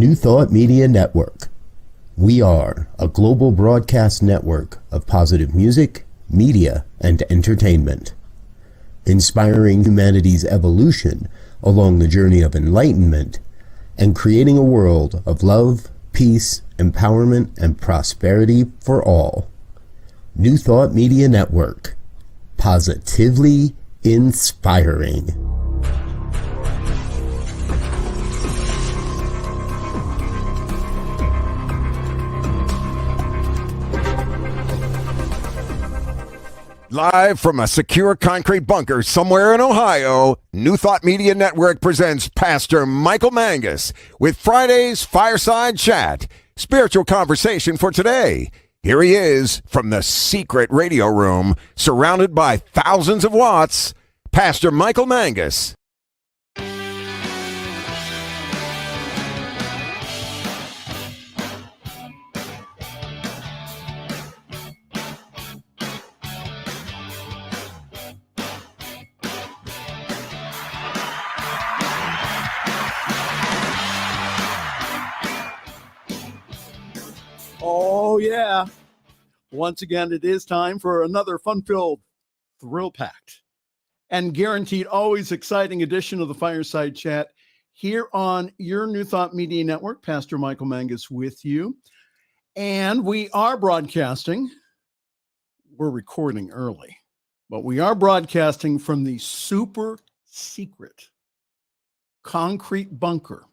New Thought Media Network. We are a global broadcast network of positive music, media, and entertainment, inspiring humanity's evolution along the journey of enlightenment and creating a world of love, peace, empowerment, and prosperity for all. New Thought Media Network. Positively inspiring. Live from a secure concrete bunker somewhere in Ohio, New Thought Media Network presents Pastor Michael Mangus with Friday's Fireside Chat, spiritual conversation for today. Here he is from the secret radio room, surrounded by thousands of watts, Pastor Michael Mangus. Oh, yeah. Once again, it is time for another fun-filled, thrill-packed, and guaranteed always exciting edition of the Fireside Chat here on your New Thought Media Network. Pastor Michael Mangus with you. And we are broadcasting. We're recording early, but we are broadcasting from the super secret concrete bunker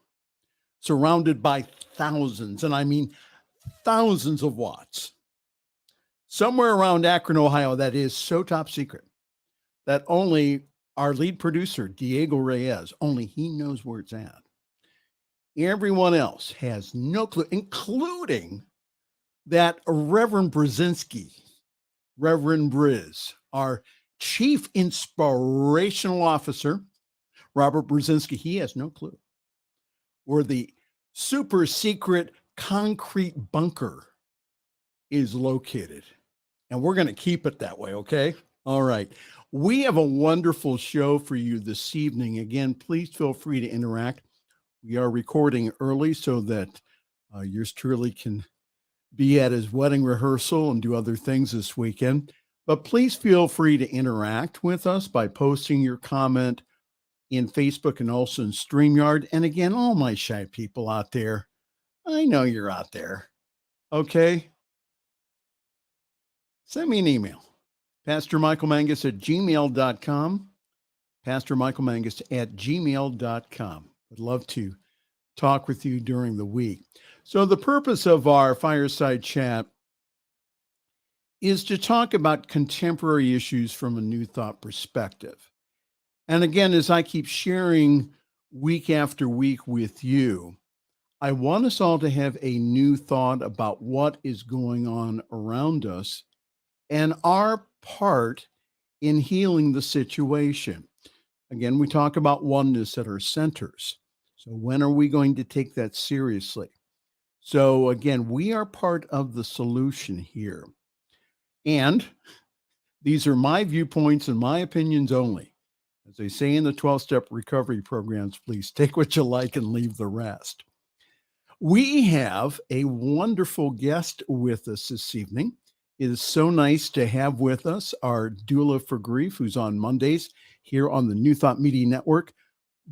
surrounded by thousands, and I mean thousands of watts, somewhere around Akron, Ohio, that is so top secret that only our lead producer, Diego Reyes, only he knows where it's at. Everyone else has no clue, including that Reverend Brzezinski, Reverend Briz, our chief inspirational officer, Robert Brzezinski, he has no clue where the super secret concrete bunker is located. And we're going to keep it that way, okay? All right. We have a wonderful show for you this evening. Again, please feel free to interact. We are recording early so that yours truly can be at his wedding rehearsal and do other things this weekend. But please feel free to interact with us by posting your comment in Facebook and also in StreamYard. And again, all my shy people out there, I know you're out there. Okay. Send me an email. pastormichaelmangus@gmail.com. pastormichaelmangus@gmail.com. I'd love to talk with you during the week. So the purpose of our Fireside Chat is to talk about contemporary issues from a New Thought perspective. And again, as I keep sharing week after week with you, I want us all to have a new thought about what is going on around us and our part in healing the situation. Again, we talk about oneness at our centers. So when are we going to take that seriously? So again, we are part of the solution here. And these are my viewpoints and my opinions only. As they say in the 12-step recovery programs, please take what you like and leave the rest. We have a wonderful guest with us this evening. It is so nice to have with us our doula for grief, who's on Mondays here on the New Thought Media Network.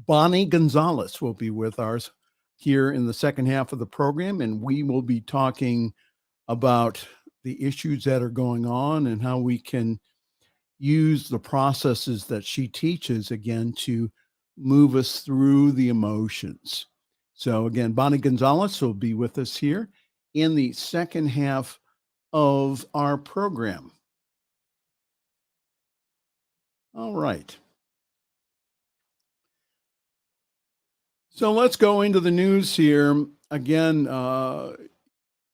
Bonnie Gonzalez will be with us here in the second half of the program, and we will be talking about the issues that are going on and how we can use the processes that she teaches, again, to move us through the emotions. So again, Bonnie Gonzalez will be with us here in the second half of our program. All right. So let's go into the news here. Again,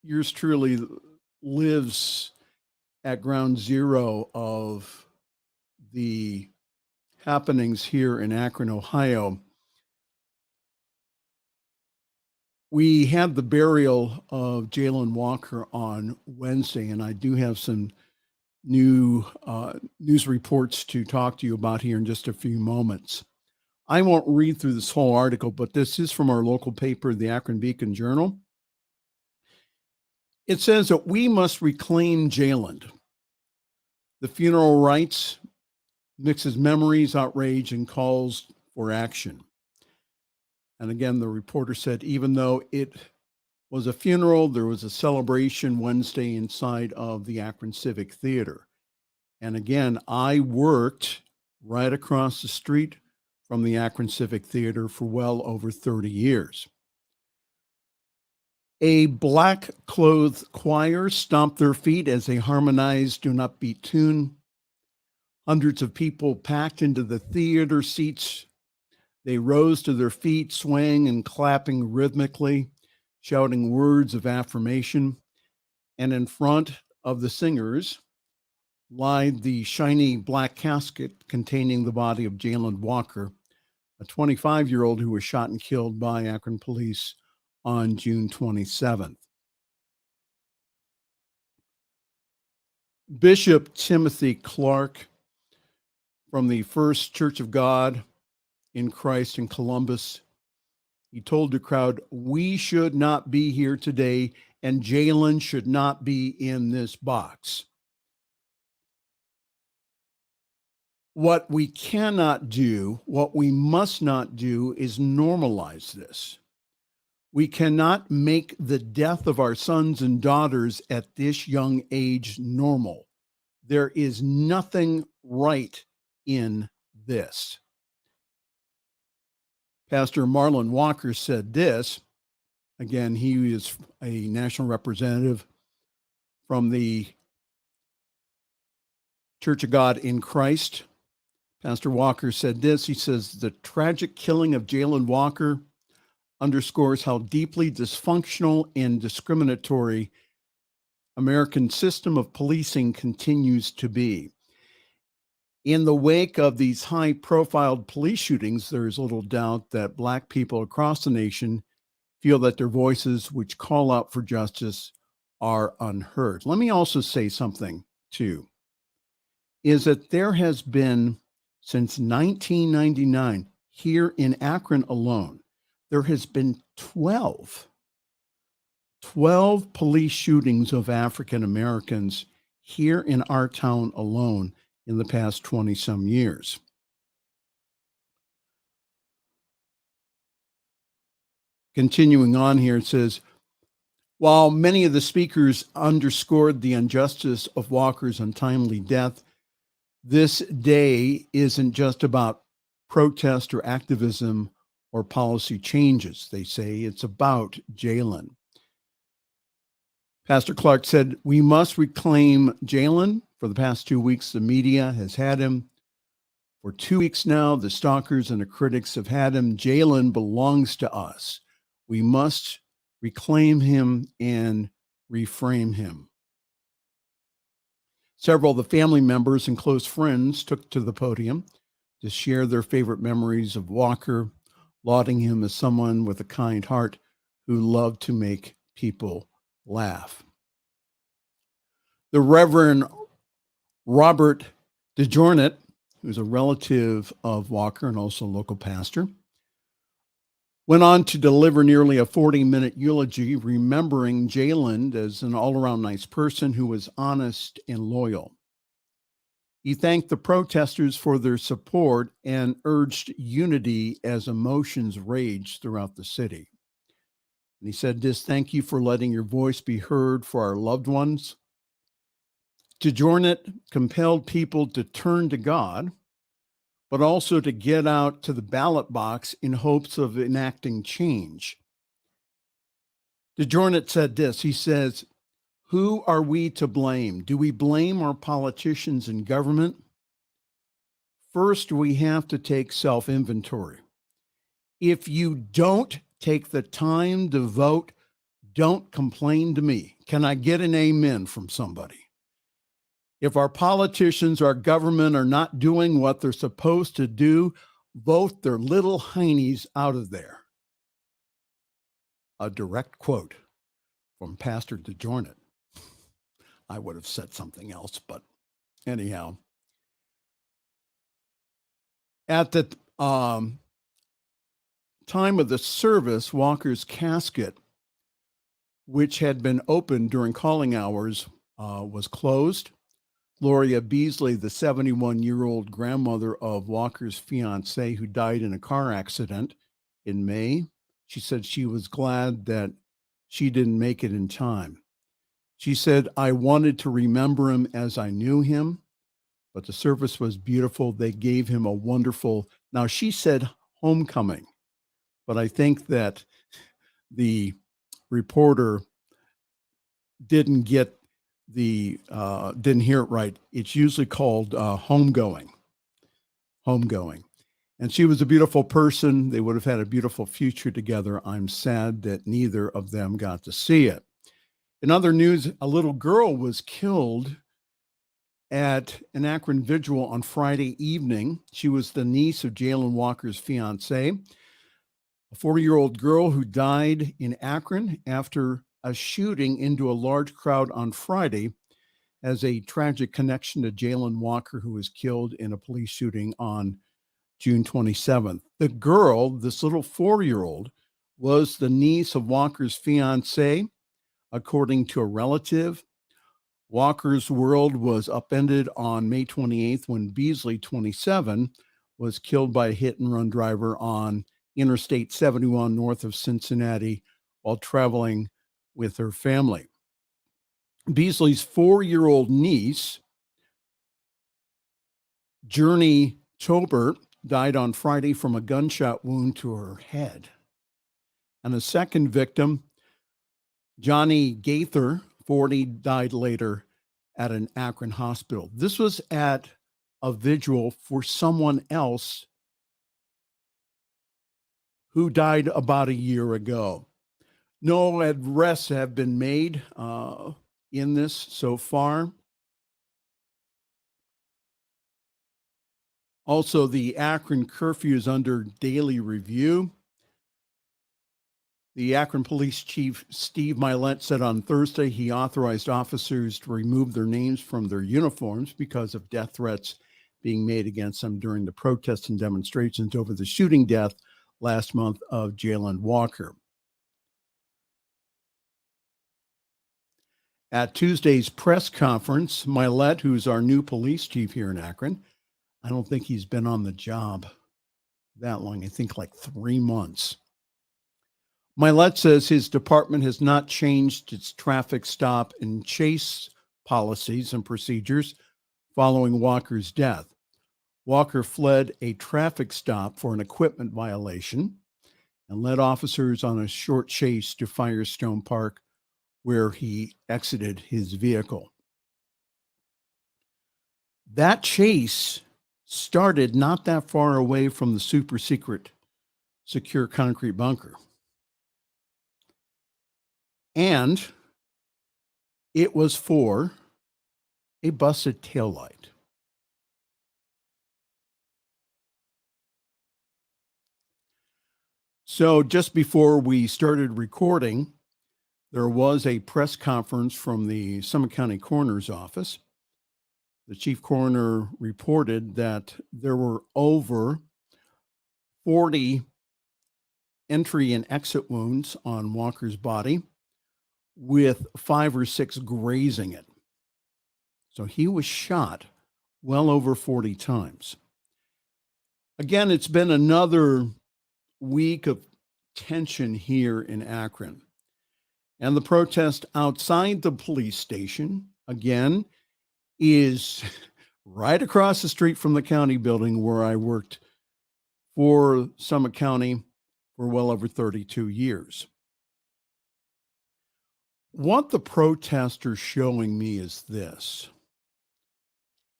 yours truly lives at ground zero of the happenings here in Akron, Ohio. We had the burial of Jalen Walker on Wednesday, and I do have some new news reports to talk to you about here in just a few moments. I won't read through this whole article, but this is from our local paper, the Akron Beacon Journal. It says that we must reclaim Jayland. The funeral rites mixes memories, outrage, and calls for action. And again, the reporter said, even though it was a funeral, there was a celebration Wednesday inside of the Akron Civic Theater. And again, I worked right across the street from the Akron Civic Theater for well over 30 years. A black-clothed choir stomped their feet as they harmonized Do Not Beat tune. Hundreds of people packed into the theater seats. They rose to their feet, swaying and clapping rhythmically, shouting words of affirmation. And in front of the singers lied the shiny black casket containing the body of Jayland Walker, a 25-year-old who was shot and killed by Akron police on June 27th. Bishop Timothy Clark from the First Church of God in Christ in Columbus, he told the crowd, "We should not be here today, and Jayland should not be in this box." What we cannot do, what we must not do, is normalize this. We cannot make the death of our sons and daughters at this young age normal. There is nothing right in this. Pastor Marlon Walker said this. Again, he is a national representative from the Church of God in Christ. Pastor Walker said this. He says, "The tragic killing of Jayland Walker underscores how deeply dysfunctional and discriminatory American system of policing continues to be. In the wake of these high-profile police shootings, there is little doubt that Black people across the nation feel that their voices, which call out for justice, are unheard." Let me also say something, too, is that there has been, since 1999, here in Akron alone, there has been 12 police shootings of African Americans here in our town alone in the past 20-some years. Continuing on here, it says, while many of the speakers underscored the injustice of Walker's untimely death, this day isn't just about protest or activism or policy changes, they say. It's about Jayland. Pastor Clark said, "We must reclaim Jayland. For the past 2 weeks, the media has had him. For 2 weeks now, the stalkers and the critics have had him. Jayland belongs to us. We must reclaim him and reframe him." Several of the family members and close friends took to the podium to share their favorite memories of Walker, lauding him as someone with a kind heart who loved to make people laugh. The Reverend Robert DeJornett, who's a relative of Walker and also a local pastor, went on to deliver nearly a 40-minute eulogy, remembering Jayland as an all-around nice person who was honest and loyal. He thanked the protesters for their support and urged unity as emotions raged throughout the city. And he said this, "Thank you for letting your voice be heard for our loved ones." DeJornett compelled people to turn to God, but also to get out to the ballot box in hopes of enacting change. DeJornett said this. He says, "Who are we to blame? Do we blame our politicians and government? First, we have to take self-inventory. If you don't take the time to vote, don't complain to me. Can I get an amen from somebody? If our politicians, our government are not doing what they're supposed to do, vote their little heinies out of there." A direct quote from Pastor DeJornett. I would have said something else, but anyhow. At the time of the service, Walker's casket, which had been opened during calling hours, was closed. Gloria Beasley, the 71-year-old grandmother of Walker's fiance who died in a car accident in May, she said she was glad that she didn't make it in time. She said, "I wanted to remember him as I knew him, but the service was beautiful. They gave him a wonderful," now she said homecoming, but I think that the reporter didn't hear it right. It's usually called homegoing. And she was a beautiful person. They would have had a beautiful future together. I'm sad that neither of them got to see it. In other news, a little girl was killed at an Akron vigil on Friday evening. She was the niece of Jalen Walker's fiance, a 40-year-old girl who died in Akron after a shooting into a large crowd on Friday, has a tragic connection to Jalen Walker, who was killed in a police shooting on June 27th. The girl, this little 4-year-old, was the niece of Walker's fiance, according to a relative. Walker's world was upended on May 28th when Beasley, 27, was killed by a hit-and-run driver on Interstate 71 north of Cincinnati while traveling with her family. Beasley's 4-year-old niece, Journey Tobert, died on Friday from a gunshot wound to her head. And a second victim, Johnny Gaither, 40, died later at an Akron hospital. This was at a vigil for someone else who died about a year ago. No arrests have been made in this so far. Also, the Akron curfew is under daily review. The Akron Police Chief Steve Milet said on Thursday he authorized officers to remove their names from their uniforms because of death threats being made against them during the protests and demonstrations over the shooting death last month of Jalen Walker. At Tuesday's press conference, Milet, who's our new police chief here in Akron, I don't think he's been on the job that long. I think like 3 months. Milet says his department has not changed its traffic stop and chase policies and procedures following Walker's death. Walker fled a traffic stop for an equipment violation and led officers on a short chase to Firestone Park, where he exited his vehicle. That chase started not that far away from the super secret secure concrete bunker. And it was for a busted taillight. So just before we started recording, there was a press conference from the Summit County Coroner's Office. The chief coroner reported that there were over 40 entry and exit wounds on Walker's body, with 5 or 6 grazing it. So he was shot well over 40 times. Again, it's been another week of tension here in Akron. And the protest outside the police station, again, is right across the street from the county building where I worked for Summit County for well over 32 years. What the protest are showing me is this.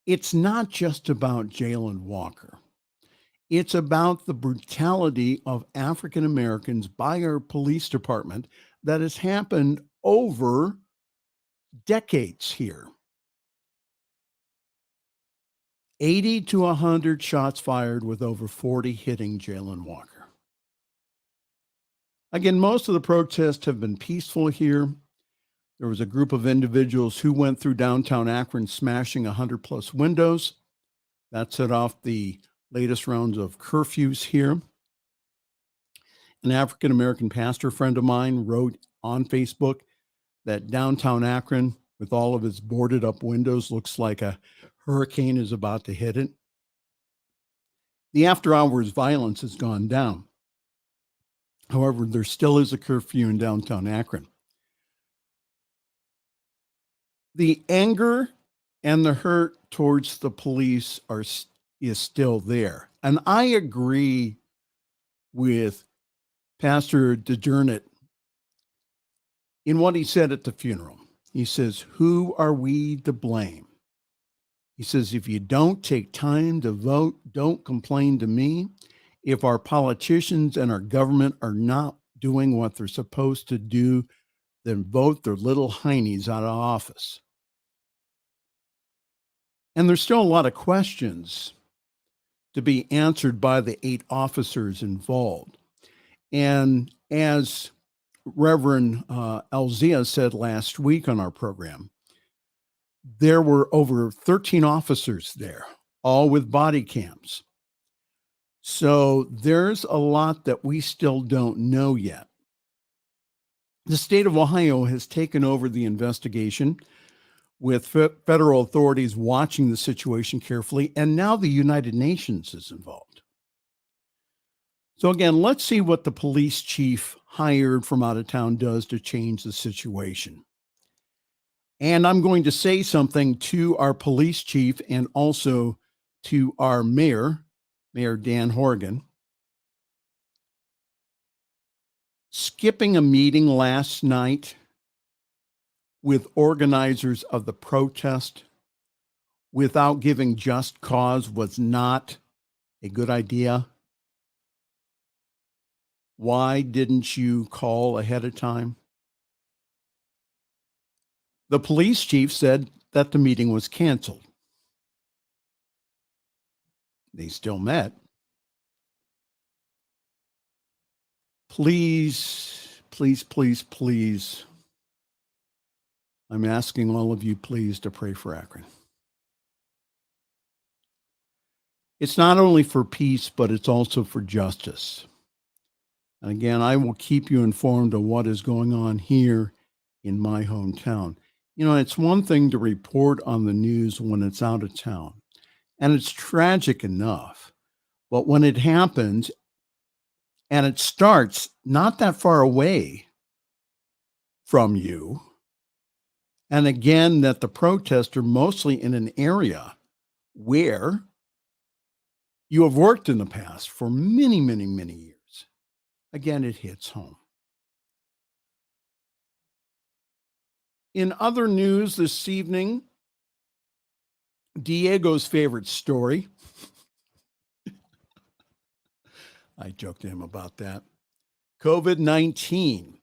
It's not just about Jalen Walker. It's about the brutality of African Americans by our police department that has happened over decades here. 80 to 100 shots fired, with over 40 hitting Jalen Walker. Again, most of the protests have been peaceful here. There was a group of individuals who went through downtown Akron smashing 100+ windows. That set off the latest rounds of curfews here. An African-American pastor friend of mine wrote on Facebook that downtown Akron, with all of its boarded up windows, looks like a hurricane is about to hit it. The after hours violence has gone down. However, there still is a curfew in downtown Akron. The anger and the hurt towards the police is still there. And I agree with Pastor DeJernet in what he said at the funeral. He says, "Who are we to blame?" He says, "If you don't take time to vote, don't complain to me. If our politicians and our government are not doing what they're supposed to do, then vote their little heinies out of office." And there's still a lot of questions to be answered by the 8 officers involved. And as Reverend Elzia said last week on our program, there were over 13 officers there, all with body cams. So there's a lot that we still don't know yet. The state of Ohio has taken over the investigation, with federal authorities watching the situation carefully, and now the United Nations is involved. So again, let's see what the police chief hired from out of town does to change the situation. And I'm going to say something to our police chief and also to our mayor, Mayor Dan Horgan. Skipping a meeting last night with organizers of the protest without giving just cause was not a good idea. Why didn't you call ahead of time? The police chief said that the meeting was canceled. They still met. Please, please, please, please. I'm asking all of you, please, to pray for Akron. It's not only for peace, but it's also for justice. And again, I will keep you informed of what is going on here in my hometown. You know, it's one thing to report on the news when it's out of town, and it's tragic enough. But when it happens, and it starts not that far away from you, and again, that the protests are mostly in an area where you have worked in the past for many, many, many years. Again, it hits home. In other news this evening, Diego's favorite story. I joked to him about that. COVID-19.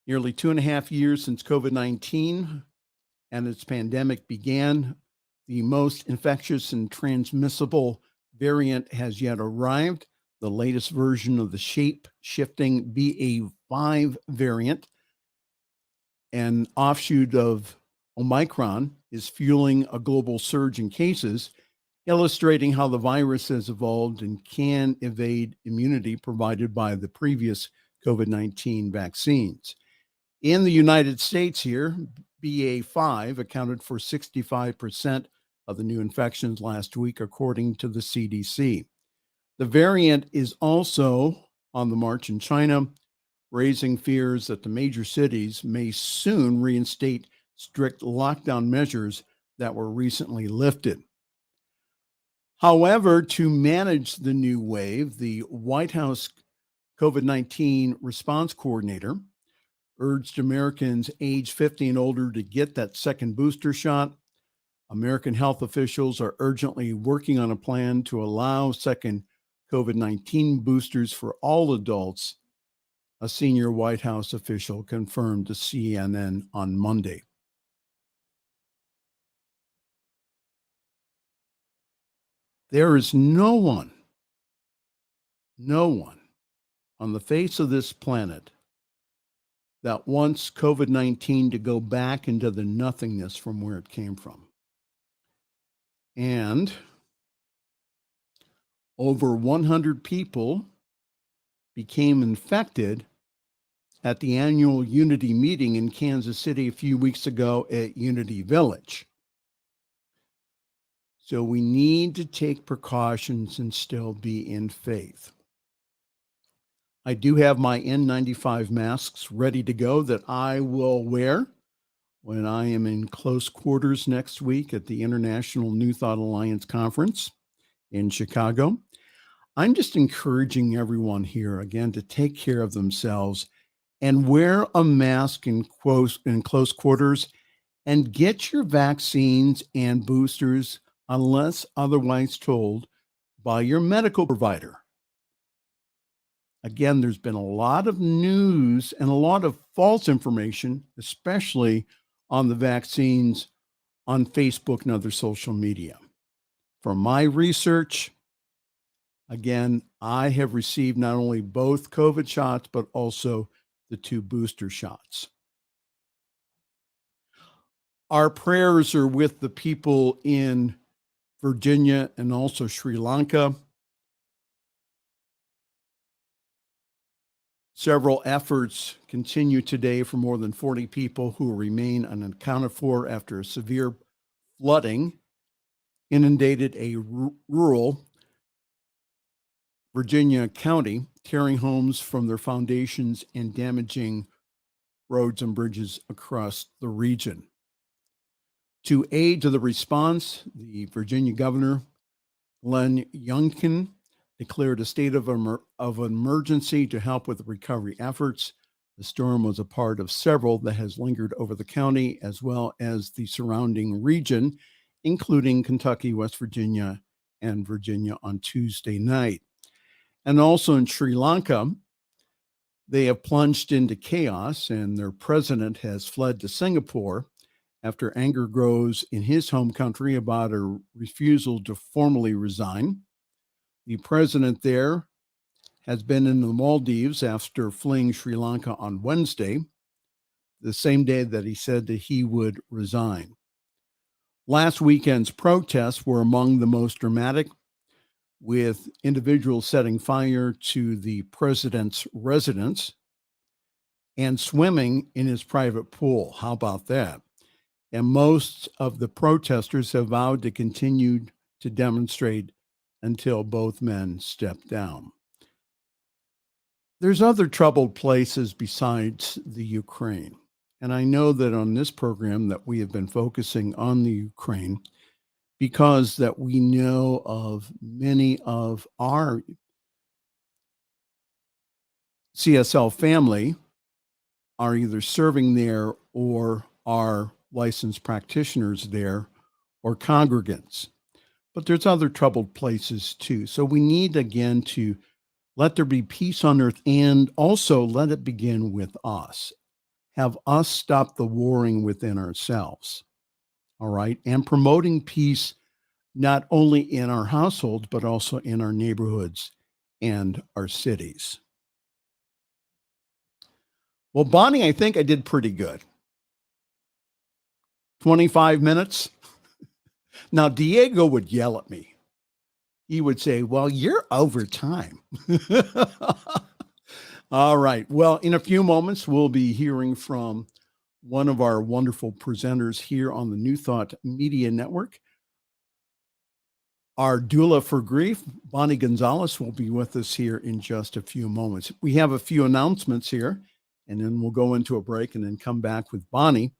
Nearly 2.5 years since COVID-19 and its pandemic began, the most infectious and transmissible variant has yet arrived. The latest version of the shape-shifting BA.5 variant, an offshoot of Omicron, is fueling a global surge in cases, illustrating how the virus has evolved and can evade immunity provided by the previous COVID-19 vaccines. In the United States here, BA.5 accounted for 65% of the new infections last week, according to the CDC. The variant is also on the march in China, raising fears that the major cities may soon reinstate strict lockdown measures that were recently lifted. However, to manage the new wave, the White House COVID-19 response coordinator urged Americans age 50 and older to get that second booster shot. American health officials are urgently working on a plan to allow second COVID-19 boosters for all adults, a senior White House official confirmed to CNN on Monday. There is no one on the face of this planet that wants COVID-19 to go back into the nothingness from where it came from. And over 100 people became infected at the annual Unity meeting in Kansas City a few weeks ago at Unity Village. So we need to take precautions and still be in faith. I do have my N95 masks ready to go that I will wear when I am in close quarters next week at the International New Thought Alliance Conference in Chicago. I'm just encouraging everyone here, again, to take care of themselves and wear a mask in close quarters and get your vaccines and boosters unless otherwise told by your medical provider. Again, there's been a lot of news and a lot of false information, especially on the vaccines on Facebook and other social media. From my research, again, I have received not only both COVID shots, but also the 2 booster shots. Our prayers are with the people in Virginia and also Sri Lanka. Several efforts continue today for more than 40 people who remain unaccounted for after severe flooding inundated a rural Virginia county, tearing homes from their foundations and damaging roads and bridges across the region. To aid to the response, the Virginia governor, Glenn Youngkin, declared a state of emergency to help with the recovery efforts. The storm was a part of several that has lingered over the county as well as the surrounding region, including Kentucky, West Virginia, and Virginia on Tuesday night. And also in Sri Lanka, they have plunged into chaos, and their president has fled to Singapore after anger grows in his home country about a refusal to formally resign. The president there has been in the Maldives after fleeing Sri Lanka on Wednesday, the same day that he said that he would resign. Last weekend's protests were among the most dramatic, with individuals setting fire to the president's residence and swimming in his private pool. How about that? And most of the protesters have vowed to continue to demonstrate until both men step down. There's other troubled places besides the Ukraine. And I know that on this program that we have been focusing on the Ukraine because that we know of many of our CSL family are either serving there or are licensed practitioners there or congregants. But there's other troubled places too. So we need, again, to let there be peace on earth and also let it begin with us. Have us stop the warring within ourselves. All right. And promoting peace not only in our households, but also in our neighborhoods and our cities. Well, Bonnie, I think I did pretty good. 25 minutes. Now, Diego would yell at me. He would say, well, you're over time. All right. Well, in a few moments, we'll be hearing from one of our wonderful presenters here on the New Thought Media Network. Our doula for grief, Bonnie Gonzalez, will be with us here in just a few moments. We have a few announcements here, and then we'll go into a break and then come back with Bonnie.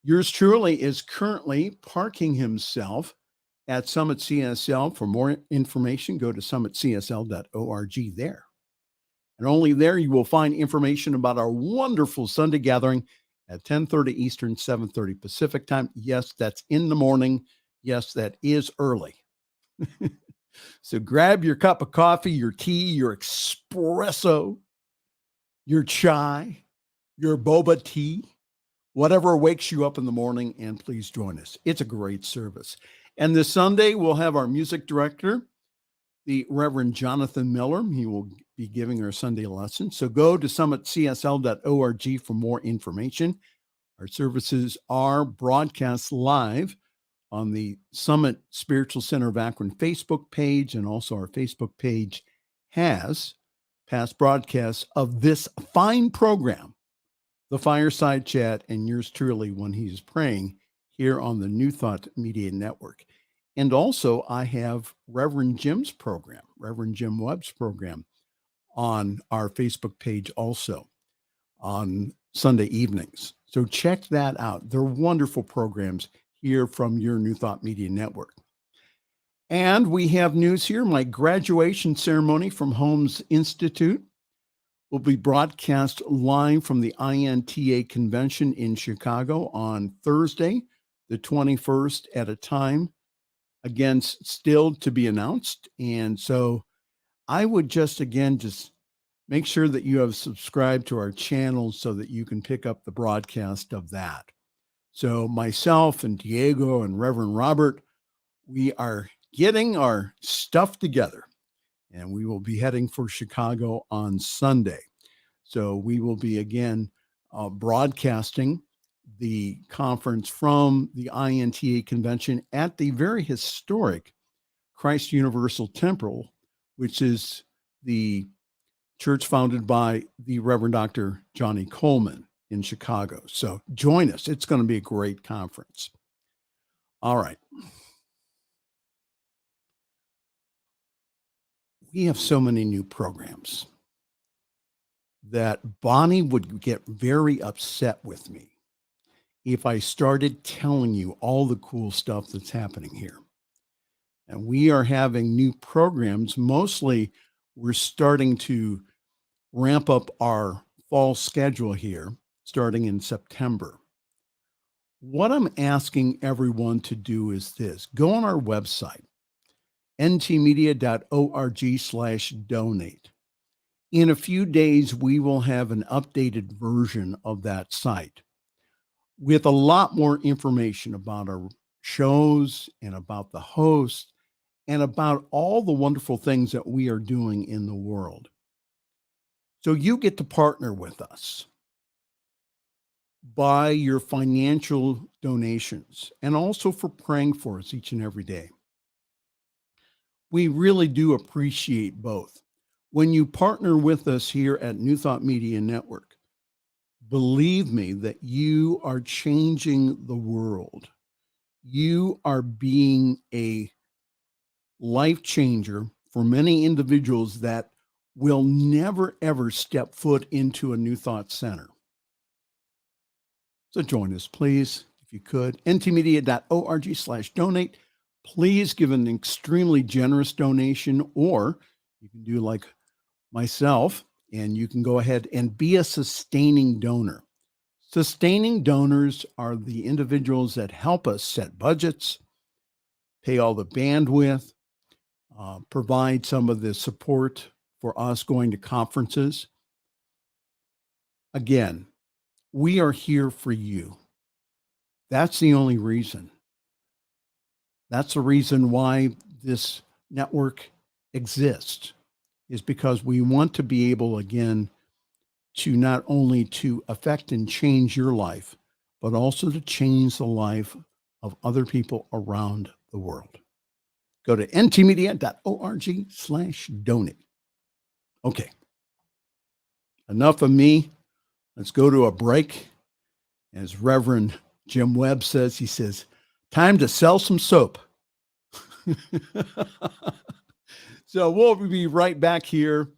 Yours truly is currently parking himself at Summit CSL. For more information, go to summitcsl.org there. And only there you will find information about our wonderful Sunday gathering at 10:30 Eastern, 7:30 Pacific time. Yes, that's in the morning. Yes, that is early. So grab your cup of coffee, your tea, your espresso, your chai, your boba tea, whatever wakes you up in the morning, and please join us. It's a great service. And this Sunday, we'll have our music director, the Reverend Jonathan Miller. He will be giving our Sunday lesson. So go to summitcsl.org for more information. Our services are broadcast live on the Summit Spiritual Center of Akron Facebook page, and also our Facebook page has past broadcasts of this fine program, the Fireside Chat, and yours truly when he's praying here on the New Thought Media Network. And also I have Reverend Jim's program, Reverend Jim Webb's program on our Facebook page also on Sunday evenings. So check that out. They're wonderful programs here from your New Thought Media Network. And we have news here. My graduation ceremony from Holmes Institute will be broadcast live from the INTA convention in Chicago on Thursday, the 21st at a time. Again, still to be announced. And so I would just make sure that you have subscribed to our channel so that you can pick up the broadcast of that. So myself and Diego and Reverend Robert, we are getting our stuff together, and we will be heading for Chicago on Sunday. So we will be again broadcasting the conference from the INTA convention at the very historic Christ Universal Temple, which is the church founded by the Reverend Dr. Johnny Coleman in Chicago. So join us. It's going to be a great conference. All right. We have so many new programs that Bonnie would get very upset with me if I started telling you all the cool stuff that's happening here. And we are having new programs. Mostly we're starting to ramp up our fall schedule here starting in September. What I'm asking everyone to do is this: go on our website, ntmedia.org/donate. In a few days, we will have an updated version of that site with a lot more information about our shows and about the host and about all the wonderful things that we are doing in the world. So you get to partner with us by your financial donations and also for praying for us each and every day. We really do appreciate both. When you partner with us here at New Thought Media Network, believe me that you are changing the world. You are being a life changer for many individuals that will never, ever step foot into a New Thought Center. So join us, please, if you could. ntmedia.org/donate. Please give an extremely generous donation, or you can do like myself, and you can go ahead and be a sustaining donor. Sustaining donors are the individuals that help us set budgets, pay all the bandwidth, provide some of the support for us going to conferences. Again, we are here for you. That's the only reason. That's the reason why this network exists, is because we want to be able, again, to not only to affect and change your life, but also to change the life of other people around the world. Go to ntmedia.org/donate. Okay. Enough of me. Let's go to a break. As Reverend Jim Webb says, he says, time to sell some soap. So we'll be right back here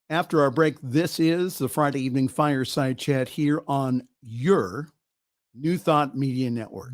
after our break. This is the Friday Evening Fireside Chat here on your New Thought Media Network.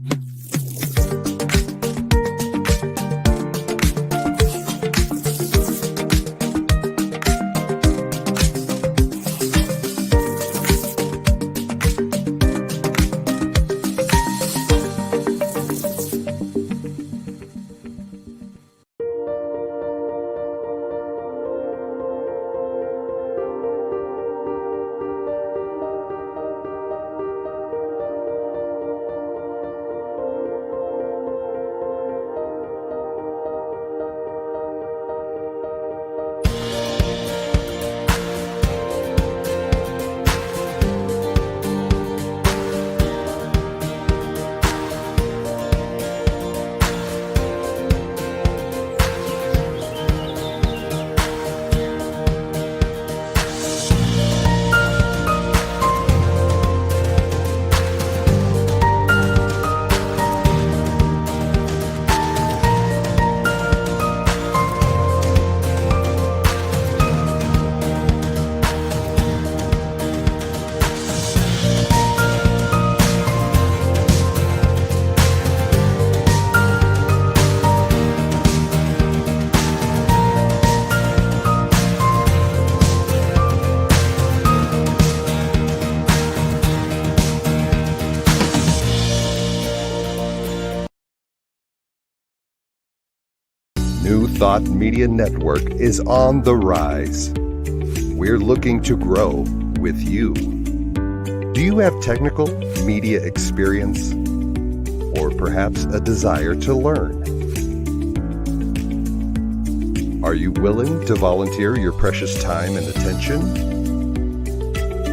Thought Media Network is on the rise. We're looking to grow with you. Do you have technical media experience? Or perhaps a desire to learn? Are you willing to volunteer your precious time and attention?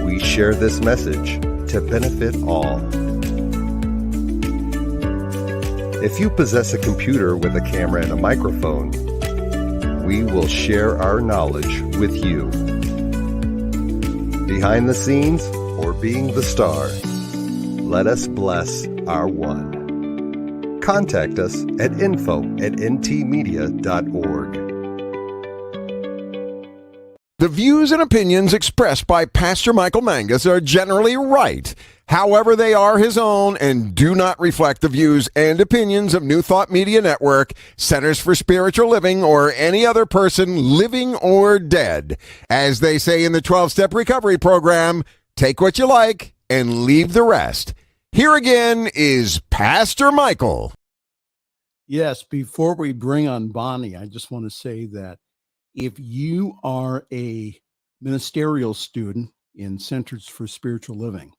We share this message to benefit all. If you possess a computer with a camera and a microphone, we will share our knowledge with you. Behind the scenes or being the star, let us bless our one. Contact us at info@ntmedia.org. The views and opinions expressed by Pastor Michael Mangus are generally right. However, they are his own and do not reflect the views and opinions of New Thought Media Network, Centers for Spiritual Living, or any other person living or dead. As they say in the 12-Step Recovery Program, take what you like and leave the rest. Here again is Pastor Michael. Yes, before we bring on Bonnie, I just want to say that if you are a ministerial student in Centers for Spiritual Living,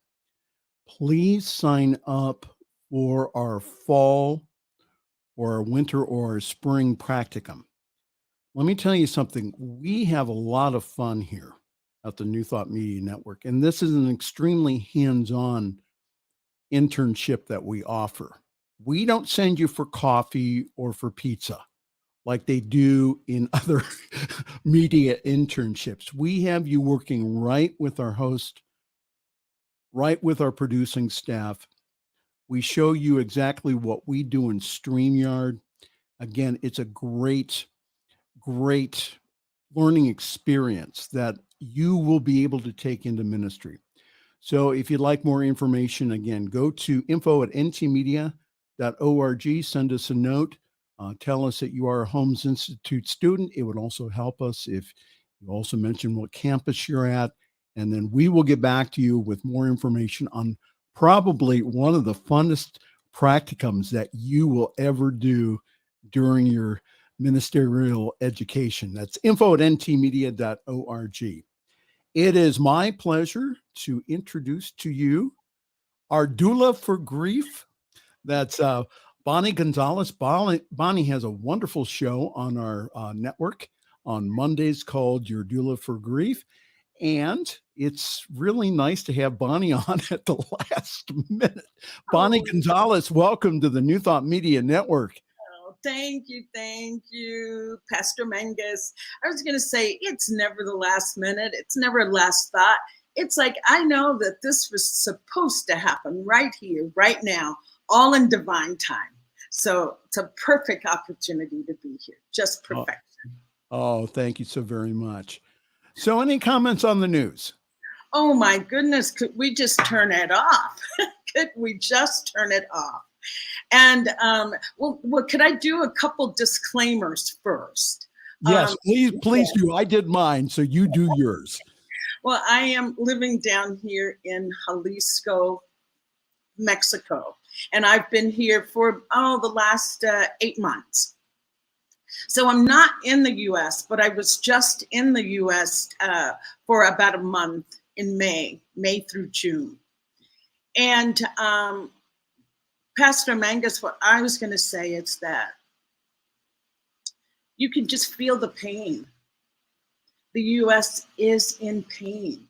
please sign up for our fall or our winter or our spring practicum. Let me tell you something. We have a lot of fun here at the New Thought Media Network, and this is an extremely hands-on internship that we offer. We don't send you for coffee or for pizza like they do in other media internships. We have you working right with our host, right with our producing staff. We show you exactly what we do in StreamYard. Again, it's a great learning experience that you will be able to take into ministry. So if you'd like more information, again, go to info@ntmedia.org, send us a note. Tell us that you are a Holmes Institute student. It would also help us if you also mention what campus you're at, and then we will get back to you with more information on probably one of the funnest practicums that you will ever do during your ministerial education. That's info@ntmedia.org. It is my pleasure to introduce to you our doula for grief. That's Bonnie Gonzalez. Bonnie has a wonderful show on our network on Mondays called Your Doula for Grief. And it's really nice to have Bonnie on at the last minute. Bonnie Gonzalez, welcome to the New Thought Media Network. Oh, thank you, Pastor Mangus. I was going to say, it's never the last minute. It's never last thought. It's like, I know that this was supposed to happen right here, right now, all in divine time. So it's a perfect opportunity to be here. Just perfection. Oh, thank you so very much. So any comments on the news? Oh my goodness, could we just turn it off? Could we just turn it off? And well, could I do a couple disclaimers first? Yes, please do. I did mine, so you do yours. Well, I am living down here in Jalisco, Mexico, and I've been here for the last 8 months. So I'm not in the U.S., but I was just in the U.S. For about a month in May through June. And Pastor Mangus, what I was going to say is that you can just feel the pain. The U.S. is in pain.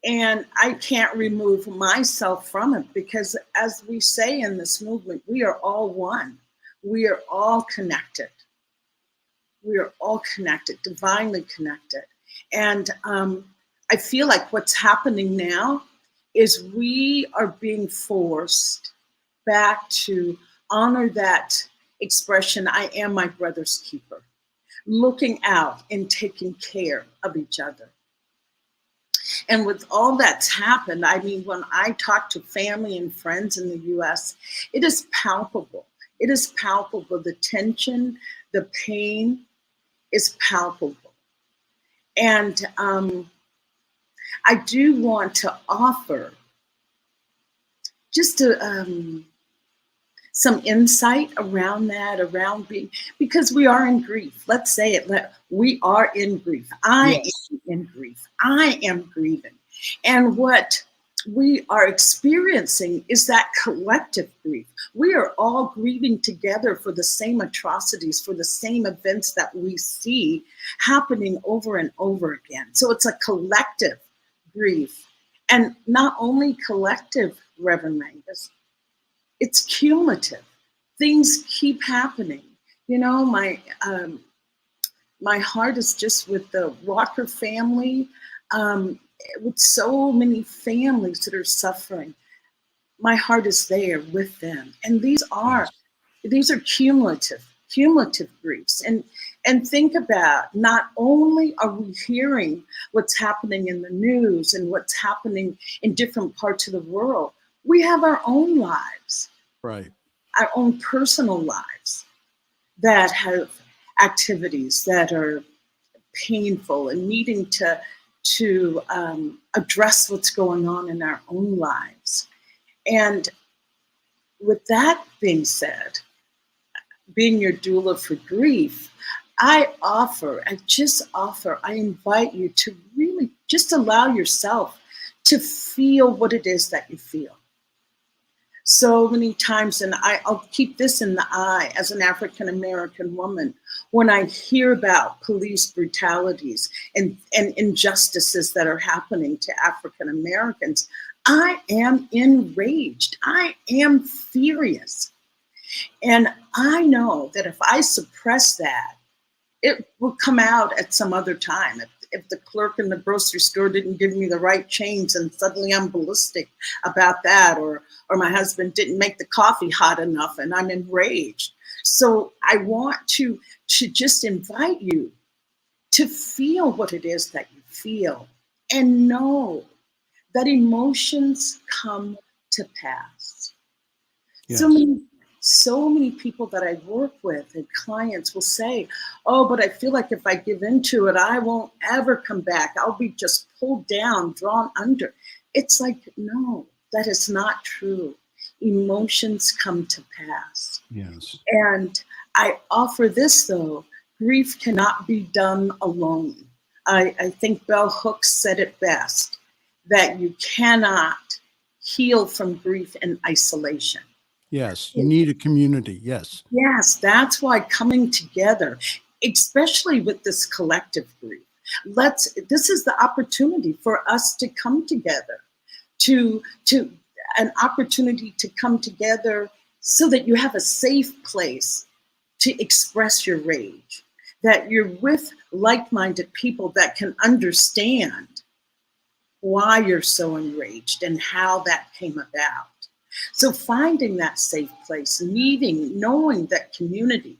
And I can't remove myself from it because, as we say in this movement, we are all one. We are all connected. We are all connected, divinely connected. And I feel like what's happening now is we are being forced back to honor that expression, I am my brother's keeper, looking out and taking care of each other. And with all that's happened, I mean, when I talk to family and friends in the U.S., it is palpable. It is palpable. The tension, the pain is palpable. And I do want to offer just some insight around that, around being, because we are in grief. Let's say it. We are in grief. I am in grief. I am grieving. And what we are experiencing is that collective grief. We are all grieving together for the same atrocities, for the same events that we see happening over and over again. So it's a collective grief. And not only collective, Reverend Mangus, it's cumulative. Things keep happening. You know, my heart is just with the Walker family, with so many families that are suffering. My heart is there with them. And these are cumulative griefs. And think about, not only are we hearing what's happening in the news and what's happening in different parts of the world, we have our own lives, right? Our own personal lives that have activities that are painful and needing to address what's going on in our own lives. And with that being said, being your doula for grief, I invite you to really just allow yourself to feel what it is that you feel. So many times, and I'll keep this in the eye as an African-American woman, when I hear about police brutalities and injustices that are happening to African-Americans, I am enraged. I am furious. And I know that if I suppress that, it will come out at some other time. If the clerk in the grocery store didn't give me the right change and suddenly I'm ballistic about that, or my husband didn't make the coffee hot enough and I'm enraged. So I want to just invite you to feel what it is that you feel and know that emotions come to pass. Yes. So many people that I work with and clients will say, oh, but I feel like if I give into it, I won't ever come back. I'll be just pulled down, drawn under. It's like, no, that is not true. Emotions come to pass. Yes. And I offer this, though, grief cannot be done alone. I think Bell Hooks said it best, that you cannot heal from grief in isolation. Yes, you need a community, yes. Yes, that's why coming together, especially with this collective grief, this is the opportunity for us to come together, to an opportunity to come together so that you have a safe place to express your rage, that you're with like-minded people that can understand why you're so enraged and how that came about. So finding that safe place, knowing that community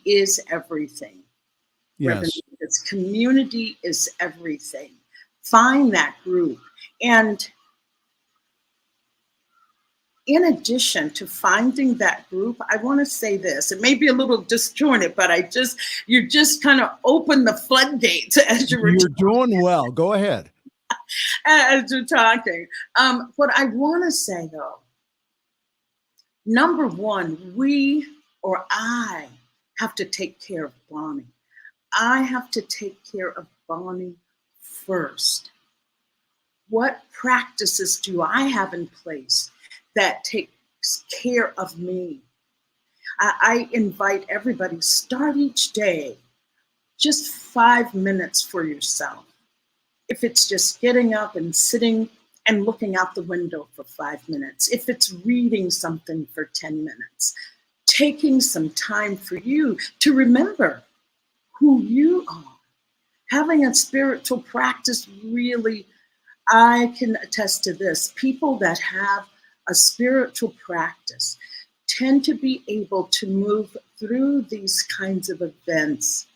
is everything. Yes. Community is everything. Find that group. And in addition to finding that group, I want to say this. It may be a little disjointed, but you just kind of opened the floodgates as you were You're doing well. Go ahead. As you're talking. What I want to say, though, number one, I have to take care of Bonnie. I have to take care of Bonnie first. What practices do I have in place that takes care of me? I invite everybody, start each day, just 5 minutes for yourself. If it's just getting up and sitting and looking out the window for 5 minutes, if it's reading something for 10 minutes, taking some time for you to remember who you are. Having a spiritual practice, really, I can attest to this. People that have a spiritual practice tend to be able to move through these kinds of events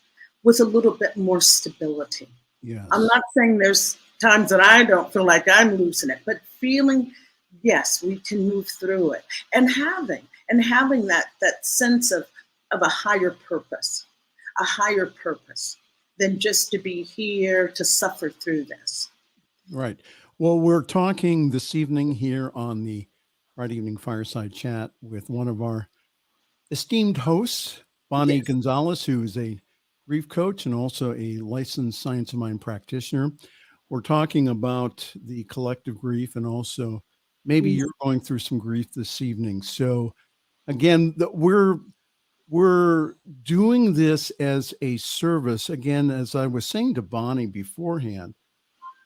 with a little bit more stability. Yes. I'm not saying there's times that I don't feel like I'm losing it, but feeling, yes, we can move through it. And having that sense of a higher purpose than just to be here to suffer through this. Right. Well, we're talking this evening here on the Friday evening fireside chat with one of our esteemed hosts, Bonnie Gonzalez, who is a grief coach and also a licensed Science of Mind practitioner. We're talking about the collective grief, and also maybe you're going through some grief this evening. So again, we're doing this as a service. Again, as I was saying to Bonnie beforehand,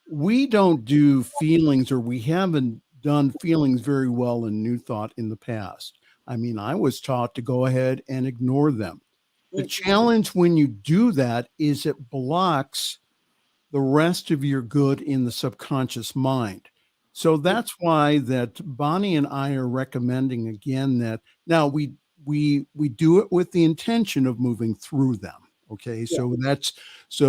we don't do feelings, or we haven't done feelings very well in New Thought in the past. I mean, I was taught to go ahead and ignore them. The challenge when you do that is it blocks the rest of your good in the subconscious mind. So that's why that Bonnie and I are recommending again that now we do it with the intention of moving through them. Okay, so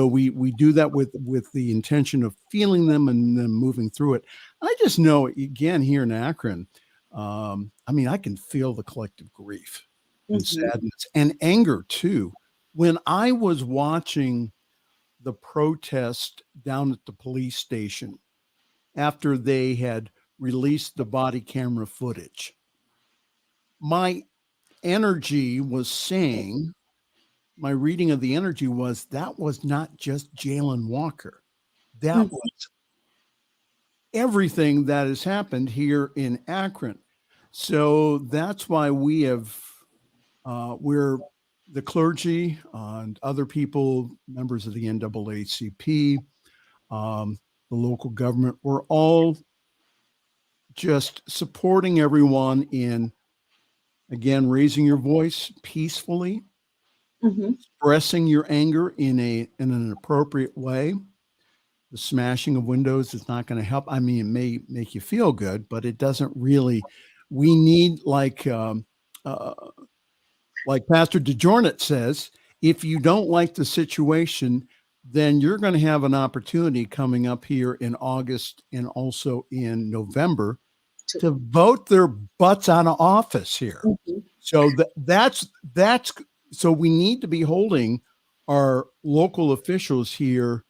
we do that with the intention of feeling them and then moving through it. I just know, again, here in Akron, I mean, I can feel the collective grief and sadness and anger too. When I was watching the protest down at the police station after they had released the body camera footage, my energy was saying, my reading of the energy was, that was not just Jalen Walker. That was everything that has happened here in Akron. So that's why we have, we're the clergy and other people, members of the NAACP, the local government, we're all just supporting everyone in, again, raising your voice peacefully, expressing your anger in an appropriate way. The smashing of windows is not going to help. I mean, it may make you feel good, but it doesn't really. We need, like Pastor DeJornett says, if you don't like the situation, then you're going to have an opportunity coming up here in August and also in November to vote their butts out of office here. So that's so we need to be holding our local officials here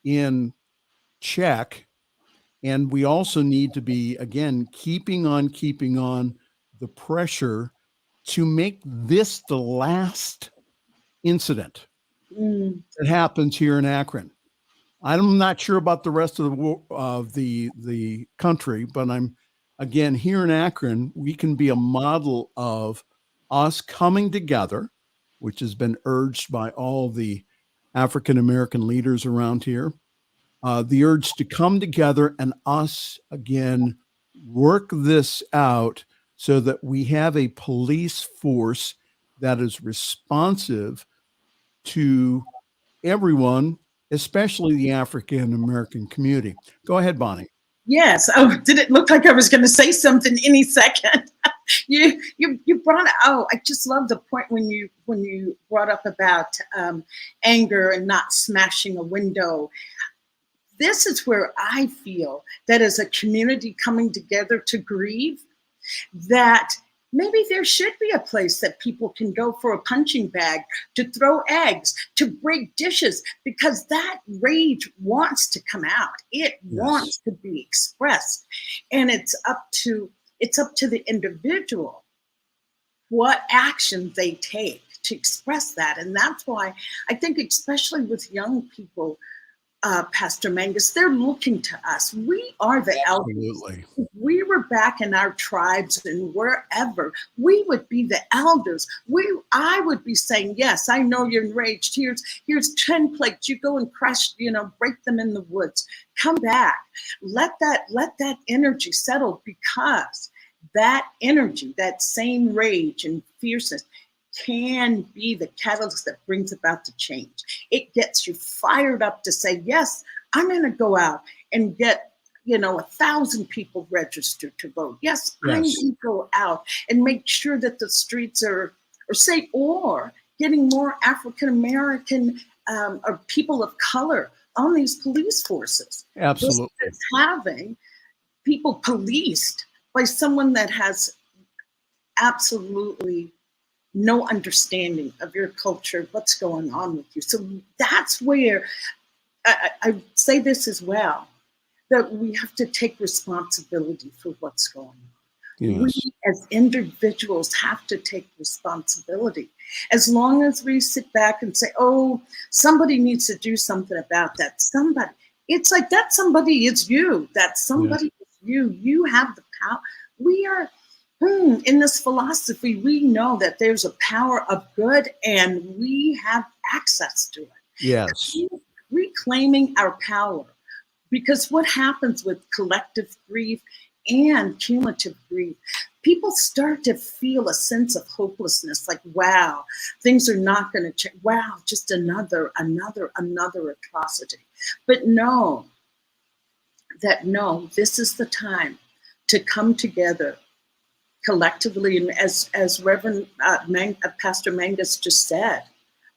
in check. And we also need to be, again, keeping on the pressure to make this the last incident that happens here in Akron. I'm not sure about the rest of the country, but I'm, again, here in Akron, we can be a model of us coming together, which has been urged by all the African-American leaders around here, the urge to come together and us, again, work this out so that we have a police force that is responsive to everyone, especially the African-American community. Go ahead, Bonnie. Yes. Oh, did it look like I was going to say something any second? You brought out. I just love the point when you brought up about anger and not smashing a window. This is where I feel that as a community coming together to grieve, that maybe there should be a place that people can go for a punching bag, to throw eggs, to break dishes, because that rage wants to come out. It wants to be expressed. And it's up to the individual what action they take to express that. And that's why I think, especially with young people, Pastor Mangus, they're looking to us. We are the elders. If we were back in our tribes and wherever, we would be the elders. I would be saying, yes, I know you're enraged. Here's 10 plates. You go and crush, break them in the woods. Come back. Let that energy settle, because that energy, that same rage and fierceness, can be the catalyst that brings about the change. It gets you fired up to say, yes, I'm going to go out and get, 1,000 people registered to vote. Yes, I'm going to go out and make sure that the streets are safe, or getting more African-American or people of color on these police forces. Absolutely. Having people policed by someone that has absolutely no understanding of your culture, what's going on with you. So that's where I say this as well, that we have to take responsibility for what's going on. Yes. We as individuals have to take responsibility. As long as we sit back and say, oh, somebody needs to do something about that. Somebody, it's like that somebody is you. That somebody is you. You have the power. We are, in this philosophy, we know that there's a power of good and we have access to it. Yes. Reclaiming our power. Because what happens with collective grief and cumulative grief, people start to feel a sense of hopelessness, like, wow, things are not going to change. Wow, just another atrocity. But no, this is the time to come together collectively. And as Reverend Pastor Mangus just said,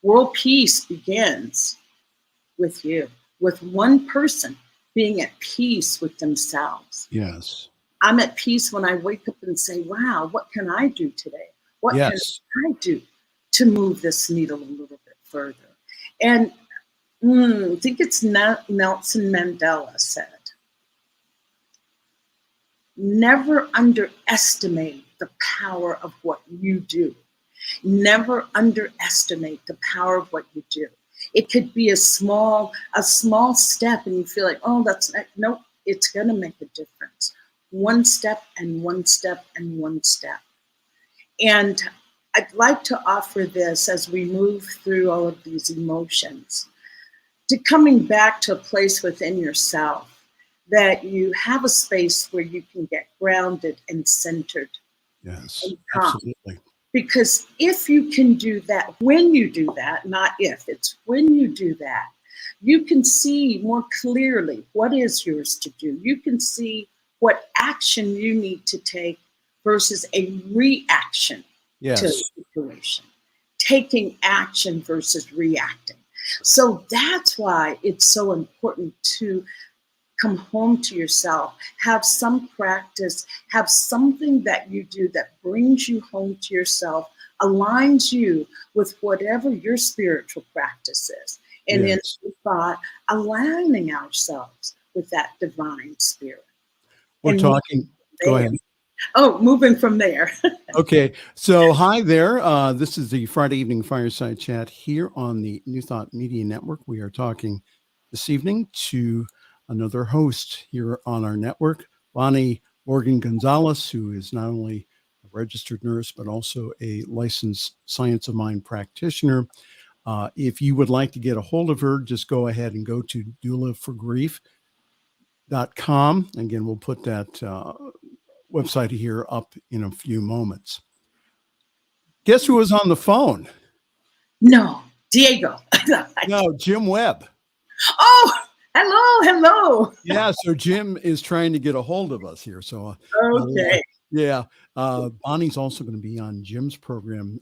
world peace begins with you, with one person being at peace with themselves. Yes. I'm at peace when I wake up and say, wow, what can I do today? What can I do to move this needle a little bit further? And I think it's Nelson Mandela said, never underestimate the power of what you do. Never underestimate the power of what you do. It could be a small step and you feel like, oh, that's not, nope, it's going to make a difference. One step and one step and one step. And I'd like to offer this as we move through all of these emotions, to coming back to a place within yourself that you have a space where you can get grounded and centered. Yes, and calm. absolutely. Because if you can do that, when you do that, not if, it's when you do that, you can see more clearly what is yours to do. You can see what action you need to take versus a reaction to a situation. Taking action versus reacting. So that's why it's so important to come home to yourself, have some practice, have something that you do that brings you home to yourself, aligns you with whatever your spiritual practice is. And then thought, aligning ourselves with that divine spirit. We're talking, go ahead. Oh, moving from there. Okay, so hi there. This is the Friday evening Fireside Chat here on the New Thought Media Network. We are talking this evening to another host here on our network, Bonnie Morgan Gonzalez, who is not only a registered nurse, but also a licensed Science of Mind practitioner. If you would like to get a hold of her, just go ahead and go to doulaforgrief.com. Again, we'll put that website here up in a few moments. Guess who was on the phone? No, Diego. No, Jim Webb. Oh, hello. Yeah, so Jim is trying to get a hold of us here. So okay. Bonnie's also going to be on Jim's program.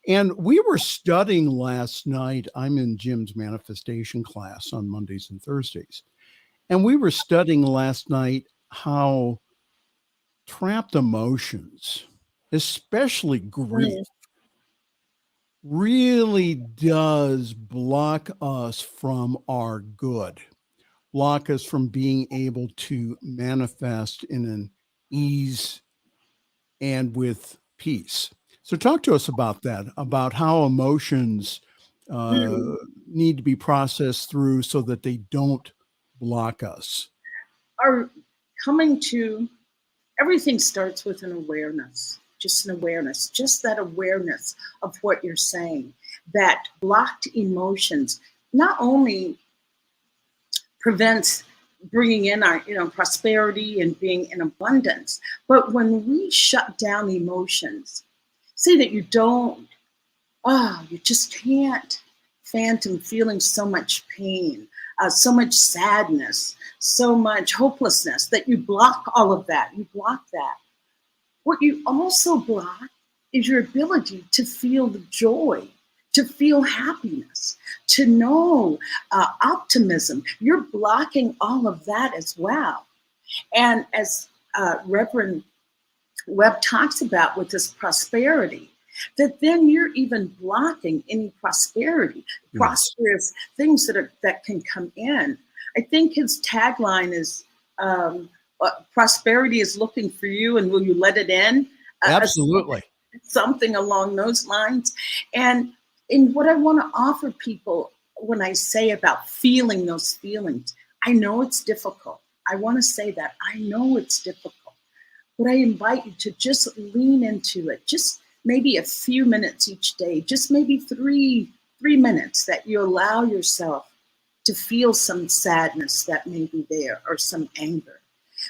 And we were studying last night. I'm in Jim's manifestation class on Mondays and Thursdays. And we were studying last night how trapped emotions, especially grief, really does block us from our good, block us from being able to manifest in an ease and with peace. So talk to us about that, about how emotions need to be processed through so that they don't block us. Are coming to, everything starts with an awareness. Just an awareness, just that awareness of what you're saying, that blocked emotions not only prevents bringing in our, prosperity and being in abundance, but when we shut down emotions, say that you just can't phantom feeling so much pain, so much sadness, so much hopelessness, that you block all of that, you block that. What you also block is your ability to feel the joy, to feel happiness, to know optimism. You're blocking all of that as well. And as Reverend Webb talks about with this prosperity, that then you're even blocking any prosperity, prosperous things that can come in. I think his tagline is prosperity is looking for you, and will you let it in? Absolutely. Something along those lines. And in what I want to offer people when I say about feeling those feelings, I know it's difficult. I want to say that I know it's difficult, but I invite you to just lean into it. Just maybe a few minutes each day, just maybe three minutes that you allow yourself to feel some sadness that may be there or some anger.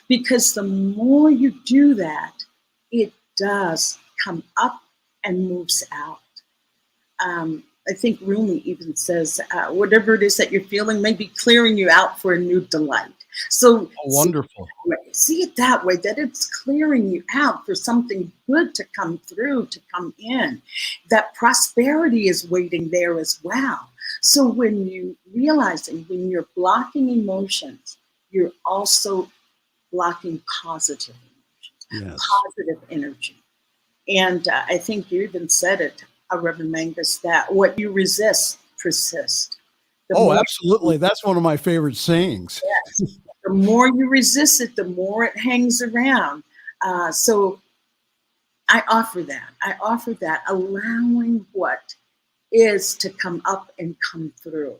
Because the more you do that, it does come up and moves out. I think Rumi even says, whatever it is that you're feeling may be clearing you out for a new delight. So wonderful. See it that way, that it's clearing you out for something good to come through, to come in. That prosperity is waiting there as well. So when you realizing when you're blocking emotions, you're also blocking positive emotions, positive energy. And I think you even said it, Reverend Mangus, that what you resist persists. Absolutely. That's one of my favorite sayings. Yes. The more you resist it, the more it hangs around. So I offer that, allowing what is to come up and come through.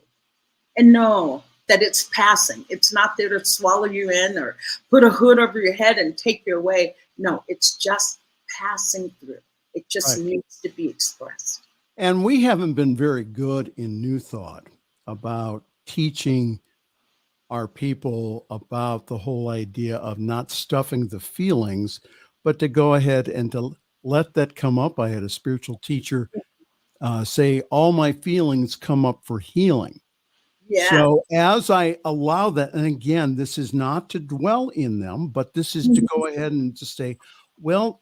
And know that it's passing. It's not there to swallow you in or put a hood over your head and take you away. No, it's just passing through. It just needs to be expressed. And we haven't been very good in New Thought about teaching our people about the whole idea of not stuffing the feelings, but to go ahead and to let that come up. I had a spiritual teacher say, all my feelings come up for healing. Yeah. So as I allow that, and again, this is not to dwell in them, but this is to go ahead and to say, well,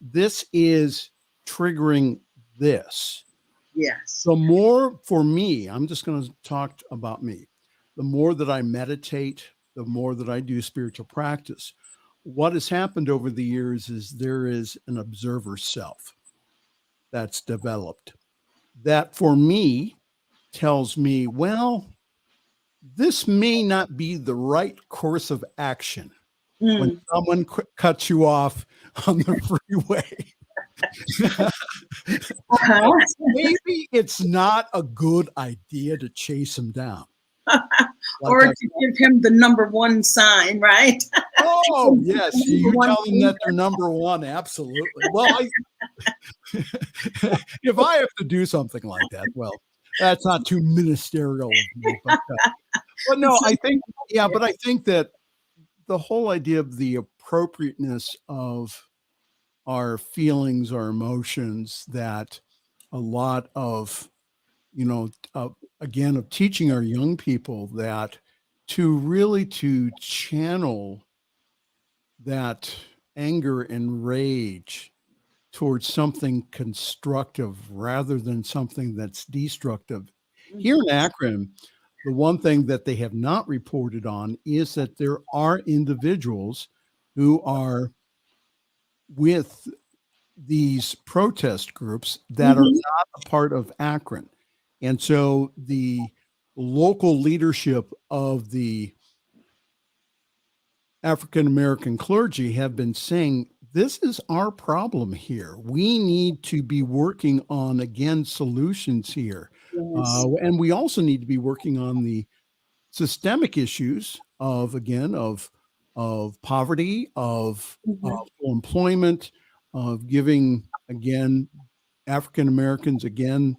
this is triggering this. Yes. The more for me, I'm just going to talk about me. The more that I meditate, the more that I do spiritual practice, what has happened over the years is there is an observer self that's developed that for me tells me, well, this may not be the right course of action when someone cuts you off on the freeway. Maybe it's not a good idea to chase him down. Or to give him the number one sign, right? Oh, yes. You tell them that they're number one. Absolutely. Well, if I have to do something like that, well, that's not too ministerial of me. But no, I think that the whole idea of the appropriateness of our feelings, our emotions, that a lot of, again, of teaching our young people that to really to channel that anger and rage towards something constructive rather than something that's destructive. Here in Akron, the one thing that they have not reported on is that there are individuals who are with these protest groups that are not a part of Akron. And so the local leadership of the African-American clergy have been saying, this is our problem here. We need to be working on, again, solutions here. Yes. And we also need to be working on the systemic issues of poverty, of full employment, of giving, again, African-Americans, again,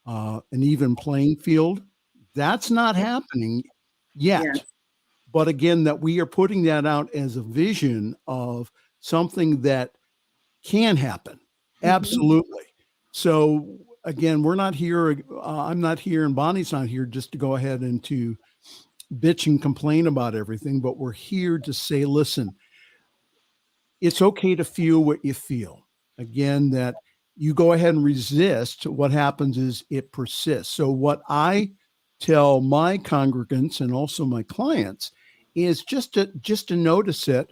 an even playing field. That's not happening yet. Yes. But again, that we are putting that out as a vision of something that can happen. Absolutely. So again, we're not here. I'm not here and Bonnie's not here just to go ahead and to bitch and complain about everything, but we're here to say, listen, it's okay to feel what you feel. Again, that you go ahead and resist. What happens is it persists. So what I tell my congregants and also my clients is just to notice it,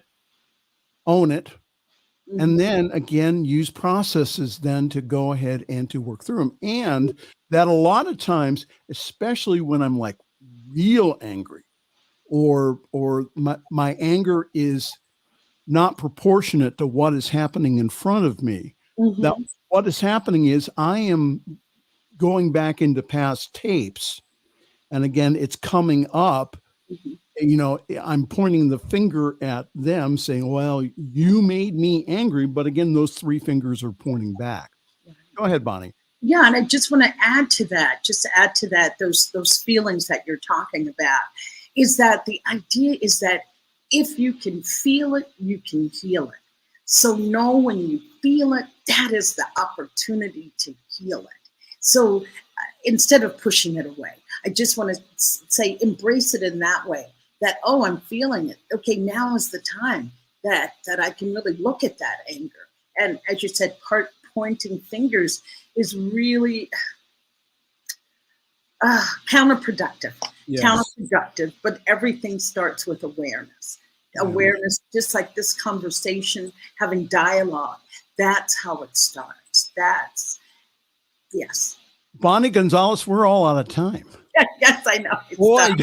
own it, and then again, use processes then to go ahead and to work through them. And that a lot of times, especially when I'm like real angry, or my anger is not proportionate to what is happening in front of me. Mhm. That what is happening is I am going back into past tapes, and again, it's coming up. Mhm. I'm pointing the finger at them saying, well, you made me angry. But again, those three fingers are pointing back. Go ahead, Bonnie. Yeah, and I just want to add to that, those feelings that you're talking about, is that the idea is that if you can feel it, you can heal it. So know when you feel it, that is the opportunity to heal it. So instead of pushing it away, I just want to say, embrace it in that way, that, oh, I'm feeling it. Okay, now is the time that I can really look at that anger. And as you said, pointing fingers is really counterproductive. Yes. Counterproductive, but everything starts with awareness. Awareness, just like this conversation, having dialogue, that's how it starts. Yes. Bonnie Gonzalez, we're all out of time. Yes, I know. Boy,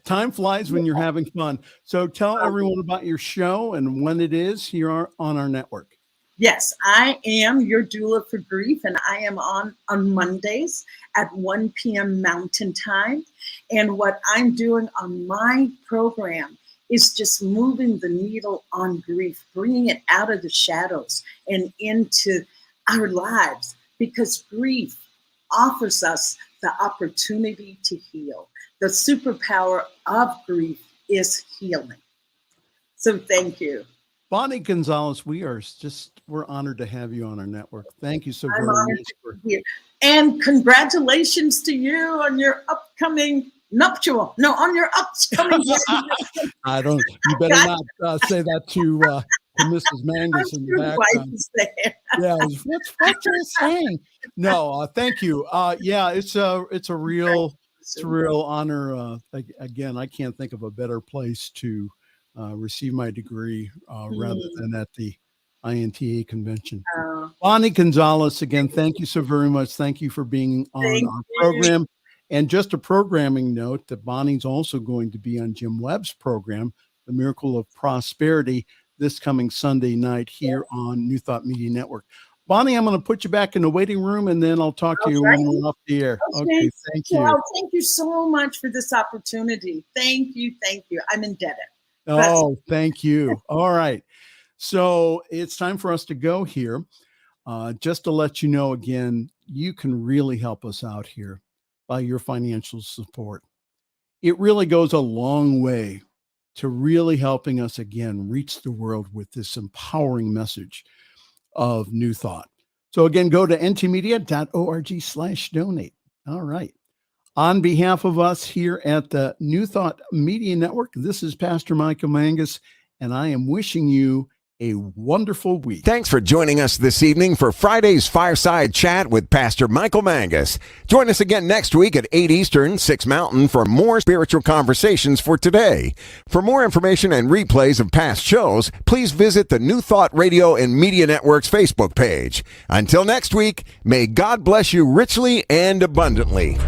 time flies when you're having fun. So tell everyone about your show and when it is here on our network. Yes, I am your doula for grief, and I am on Mondays at 1 p.m. Mountain Time. And what I'm doing on my program is just moving the needle on grief, bringing it out of the shadows and into our lives, because grief offers us the opportunity to heal. The superpower of grief is healing. So thank you. Bonnie Gonzalez, we're honored to have you on our network. Thank you so very much. And congratulations to you on your upcoming nuptial. No, on your upcoming. You better not say that to Mrs. Mangus in the background. Yeah, what's you're saying? No, thank you. Yeah, it's a real honor. Again, I can't think of a better place to receive my degree rather than at the INTA convention. Bonnie Gonzalez, again, thank you so very much. Thank you for being on our program. And just a programming note that Bonnie's also going to be on Jim Webb's program, The Miracle of Prosperity, this coming Sunday night here on New Thought Media Network. Bonnie, I'm going to put you back in the waiting room, and then I'll talk to you when we're off the air. Okay, thank you. Well, thank you so much for this opportunity. Thank you. I'm indebted. Oh, thank you. All right. So it's time for us to go here. Just to let you know again, you can really help us out here by your financial support. It really goes a long way to really helping us again reach the world with this empowering message of New Thought. So again, go to ntmedia.org/donate. All right. On behalf of us here at the New Thought Media Network, this is Pastor Michael Mangus, and I am wishing you a wonderful week. Thanks for joining us this evening for Friday's Fireside Chat with Pastor Michael Mangus. Join us again next week at 8 Eastern, 6 Mountain for more spiritual conversations for today. For more information and replays of past shows, please visit the New Thought Radio and Media Network's Facebook page. Until next week, may God bless you richly and abundantly.